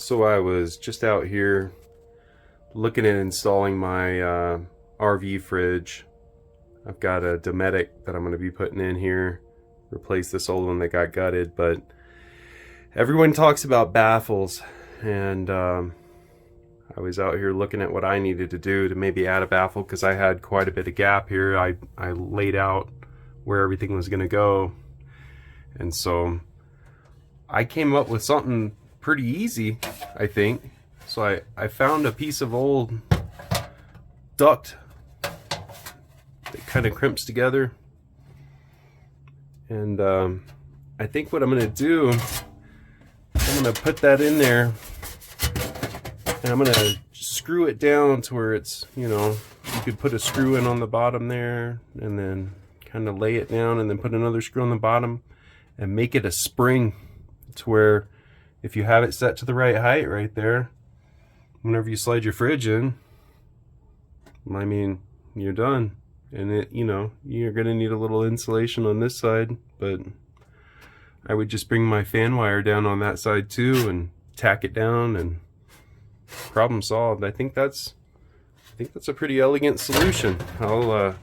So I was just out here looking at installing my RV fridge. I've got a Dometic that I'm going to be putting in here, replace this old one that got gutted, but everyone talks about baffles, and I was out here looking at what I needed to do to maybe add a baffle, because I had quite a bit of gap here. I laid out where everything was going to go, and so I came up with something pretty easy, I think. So I found a piece of old duct that kind of crimps together, and I think what I'm going to do, I'm going to put that in there, and I'm going to screw it down to where it's, you know, you could put a screw in on the bottom there, and then kind of lay it down, and then put another screw on the bottom, and make it a spring to where if you have it set to the right height right there, whenever you slide your fridge in, I mean, you're done. And it, you know, you're gonna need a little insulation on this side, but I would just bring my fan wire down on that side too and tack it down, and problem solved. I think that's a pretty elegant solution. I'll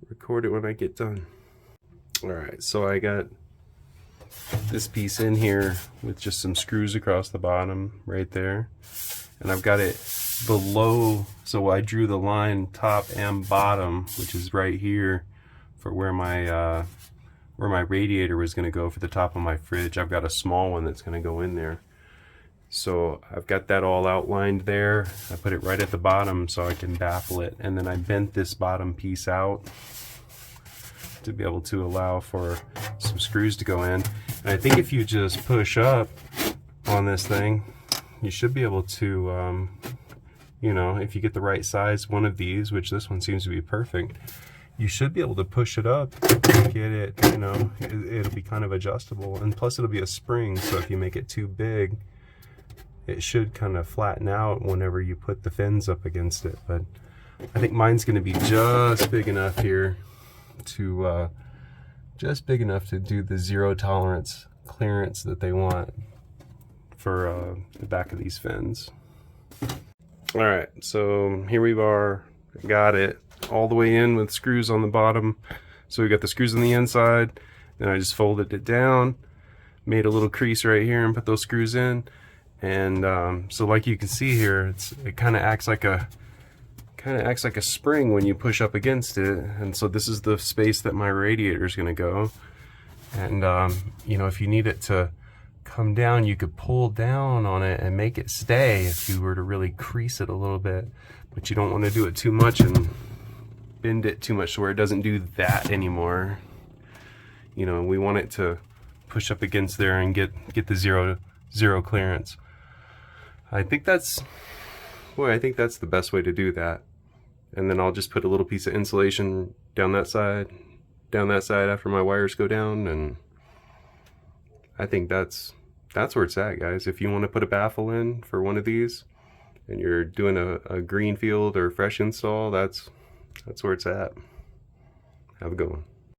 record it when I get done. All right, so I got this piece in here with just some screws across the bottom right there, and I've got it below, so I drew the line top and bottom, which is right here, for where my radiator was going to go for the top of my fridge. I've got a small one that's going to go in there, so I've got that all outlined there. I put it right at the bottom so I can baffle it, and then I bent this bottom piece out to be able to allow for some screws to go in. And I think if you just push up on this thing, you should be able to, you know, if you get the right size one of these, which this one seems to be perfect, you should be able to push it up, get it, you know, it'll be kind of adjustable, and plus it'll be a spring, so if you make it too big, it should kind of flatten out whenever you put the fins up against it. But I think mine's going to be just big enough here to do the zero tolerance clearance that they want for the back of these fins. All right, so here we are, got it all the way in with screws on the bottom. So we got the screws on the inside, then I just folded it down, made a little crease right here, and put those screws in. And so like you can see here, it kind of acts like a spring when you push up against it. And so this is the space that my radiator is going to go. And you know, if you need it to come down, you could pull down on it and make it stay if you were to really crease it a little bit, but you don't want to do it too much and bend it too much to where it doesn't do that anymore. You know, we want it to push up against there and get the zero clearance. I think that's the best way to do that. And then I'll just put a little piece of insulation down that side after my wires go down, and I think that's where it's at, guys. If you want to put a baffle in for one of these and you're doing a green field or fresh install, that's where it's at. Have a good one.